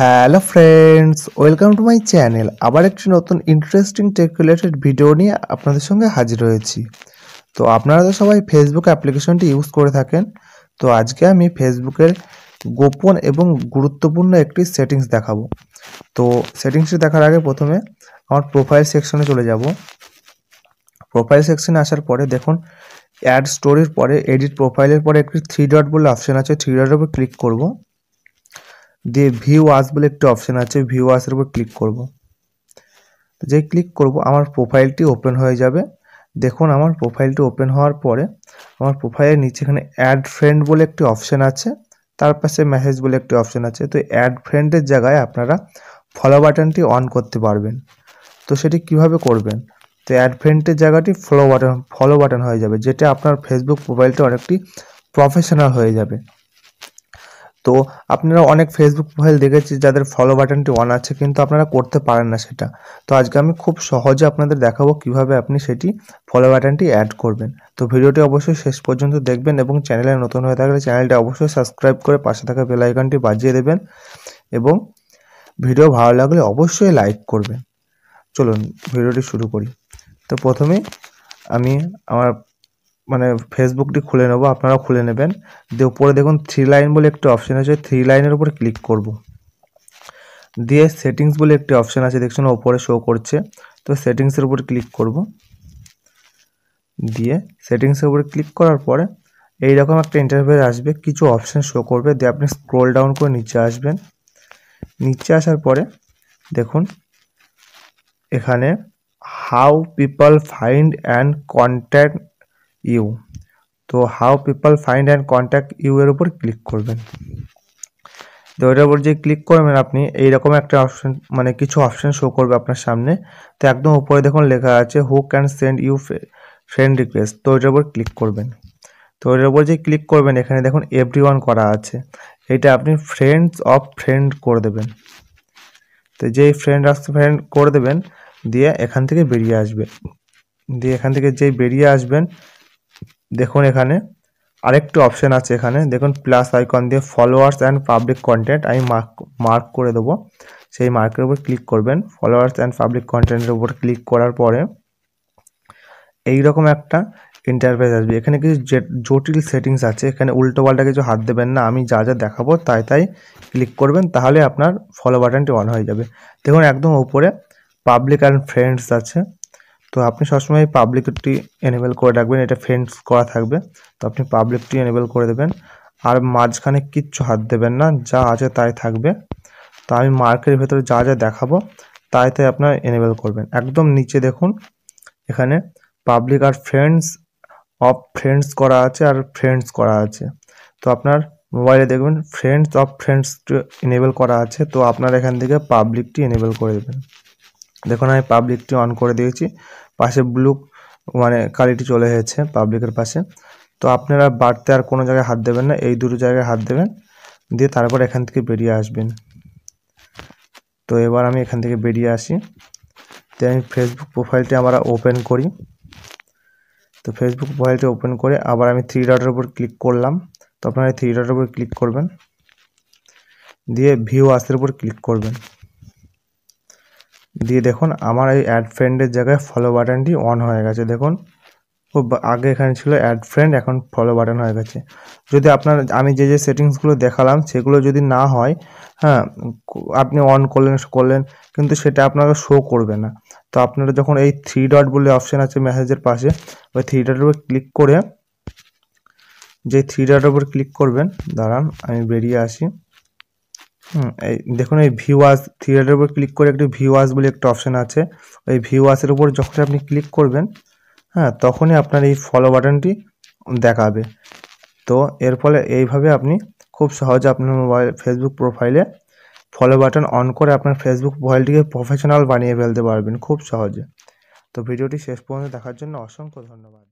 Hello friends, welcome to my channel. আবার একটি নতুন ইন্টারেস্টিং টেক রিলেটেড ভিডিও নিয়ে আপনাদের সঙ্গে হাজির হয়েছি। তো আপনারা তো সবাই ফেসবুক অ্যাপ্লিকেশনটি ইউজ করে থাকেন। তো আজকে আমি ফেসবুকের গোপন এবং গুরুত্বপূর্ণ একটি সেটিংস দেখাবো। তো সেটিংসটি দেখার আগে প্রথমে আমার প্রোফাইল সেকশনে চলে যাব। প্রোফাইল সেকশনে আসার পরে দেখুন অ্যাড স্টোরির পরে এডিট প্রোফাইলের পরে একটি থ্রি ডট বলে অপশন আছে, থ্রি ডটের উপর ক্লিক করব। দিয়ে ভিউ আস বলে একটি অপশন আছে, ভিউ আসের উপর ক্লিক করব। যেই ক্লিক করব আমার প্রোফাইলটি ওপেন হয়ে যাবে। দেখুন আমার প্রোফাইলটি ওপেন হওয়ার পরে আমার প্রোফাইলের নিচে এখানে অ্যাড ফ্রেন্ড বলে একটি অপশন আছে, তার পাশে মেসেজ বলে একটি অপশন আছে। তো অ্যাড ফ্রেন্ডের জায়গায় আপনারা ফলো বাটনটি অন করতে পারবেন। তো সেটি কিভাবে করবেন? তো অ্যাড ফ্রেন্ডের জায়গাটি ফলো বাটন হয়ে যাবে, যেটা আপনার ফেসবুক প্রোফাইলটা অনেকটি প্রফেশনাল হয়ে যাবে। তো আপনারা অনেক ফেসবুক প্রোফাইল দেখেছি যাদের ফলো বাটনটি অন আছে, কিন্তু আপনারা করতে পারেন না সেটা। তো আজকে আমি খুব সহজে আপনাদের দেখাবো কিভাবে আপনি সেটি ফলো বাটনটি অ্যাড করবেন। তো ভিডিওটি অবশ্যই শেষ পর্যন্ত দেখবেন এবং চ্যানেলে নতুন হয়ে থাকলে চ্যানেলটি অবশ্যই সাবস্ক্রাইব করে পাশে থাকা বেল আইকনটি বাজিয়ে দেবেন এবং ভিডিও ভালো লাগলে অবশ্যই লাইক করবেন। চলুন ভিডিওটি শুরু করি। তো প্রথমেই আমি আমার ফেসবুকটি খুলে নেব, আপনারাও খুলে নেবেন। দিয়ে উপরে দেখুন থ্রি লাইন বলে একটি অপশন আছে, থ্রি লাইনের উপর ক্লিক করব। দিয়ে সেটিংস বলে একটি অপশন আছে, দেখছেন ওপরে শো করছে। তো সেটিংসের উপর ক্লিক করব। দিয়ে সেটিংসের উপরে ক্লিক করার পরে এইরকম একটা ইন্টারফেস আসবে, কিছু অপশন শো করবে। দিয়ে আপনি স্ক্রোল ডাউন করে নিচে আসবেন। নিচে আসার পরে দেখুন এখানে how people find and contact you. তো how people find and contact you এর উপর ক্লিক করবেন। তো এটার উপর যে ক্লিক করবেন আপনি এইরকম একটা অপশন কিছু অপশন শো করবে আপনার সামনে। তো একদম উপরে দেখুন লেখা আছে who can send you friend request. তো এটার উপর ক্লিক করবেন। তো এটার উপর যে ক্লিক করবেন এখানে দেখুন এভরিওয়ান করা আছে, এটা আপনি ফ্রেন্ডস অফ ফ্রেন্ড করে দেবেন। তো যেই ফ্রেন্ড করে দেবেন, দিয়ে এখান থেকে বেরিয়ে আসবে। দিয়ে এখান থেকে যেই বেরিয়ে আসবেন দেখুন এখানে আরেকটি অপশন আছে, এখানে দেখুন প্লাস আইকন দিয়ে ফলোয়ার্স অ্যান্ড পাবলিক কন্টেন্ট আমি মার্ক করে দেবো। সেই মার্কের উপর ক্লিক করবেন। ফলোয়ার্স অ্যান্ড পাবলিক কন্টেন্টের উপর ক্লিক করার পরে এইরকম একটা ইন্টারফেস আসবে। এখানে কিছু জটিল সেটিংস আছে, এখানে উল্টো পাল্টা কিছু হাত দেবেন না, আমি যা যা দেখাবো তাই ক্লিক করবেন, তাহলে আপনার ফলো বাটনটি অন হয়ে যাবে। দেখুন একদম উপরে পাবলিক অ্যান্ড ফ্রেন্ডস আছে। তো আপনি সবসময় পাবলিকটি এনেবেল করে রাখবেন, এটা ফ্রেন্ডস করা থাকবে। তো আপনি পাবলিকটি এনেবেল করে দেবেন, আর মাঝখানে কিচ্ছু হাত দেবেন না, যা আছে তাই থাকবে। তো আমি মার্কের ভেতরে যা যা দেখাবো তাই আপনার এনেবেল করবেন। একদম নিচে দেখুন এখানে পাবলিক আর ফ্রেন্ডস অফ ফ্রেন্ডস করা আছে আর ফ্রেন্ডস করা আছে। তো আপনার মোবাইলে দেখবেন ফ্রেন্ডস অফ ফ্রেন্ডস এনেবেল করা আছে, তো আপনার এখান থেকে পাবলিকটি এনেবেল করে দেবেন। দেখুন আমি পাবলিকটি অন করে দিয়েছি, পাশে ব্লু কালিটি চলে এসেছে পাবলিকের পাশে। তো আপনারা বাড়তে আর কোনো জায়গায় হাত দেবেন না, এই দুটো জায়গায় হাত দেবেন, দিয়ে তারপর এখান থেকে বেরিয়ে আসবেন। তো এবার আমি এখান থেকে বেরিয়ে আসি। তো আমি ফেসবুক প্রোফাইলটি আমরা ওপেন করি। তো ফেসবুক প্রোফাইলটি ওপেন করে আবার আমি থ্রি ডটের উপর ক্লিক করলাম। তো আপনারা থ্রি ডটের উপর ক্লিক করবেন, দিয়ে ভিউ আসের উপর ক্লিক করবেন। দিয়ে দেখুন আমার এই অ্যাড ফ্রেন্ডের জায়গায় ফলো বাটনটি অন হয়ে গেছে। দেখুন খুব আগে এখানে ছিল অ্যাড ফ্রেন্ড, এখন ফলো বাটন হয়ে গেছে। যদি আমি যে সেটিংসগুলো দেখালাম সেগুলো যদি না হয়, হ্যাঁ, আপনি অন করলেন কিন্তু সেটা আপনাকে শো করবে না। তো আপনারা যখন এই থ্রি ডট বলে অপশান আছে মেসেজের পাশে, ওই থ্রি ডটের উপর ক্লিক করে যে থ্রি ডটের উপর ক্লিক করবেন, দাঁড়ান আমি বেরিয়ে আসি। এই দেখুন এই ভিউয়ার্স থ্রি ডটের উপর ক্লিক করে একটি ভিউয়ার্স বলে একটা অপশান আছে, ওই ভিউয়ার্সের উপর যখন আপনি ক্লিক করবেন, হ্যাঁ, তখনই আপনার এই ফলো বাটনটি দেখাবে। তো এর ফলে এইভাবে আপনি খুব সহজে আপনার মোবাইল ফেসবুক প্রোফাইলে ফলো বাটন অন করে আপনার ফেসবুক প্রোফাইলটিকে প্রফেশনাল বানিয়ে ফেলতে পারবেন খুব সহজে। তো ভিডিওটি শেষ পর্যন্ত দেখার জন্য অসংখ্য ধন্যবাদ।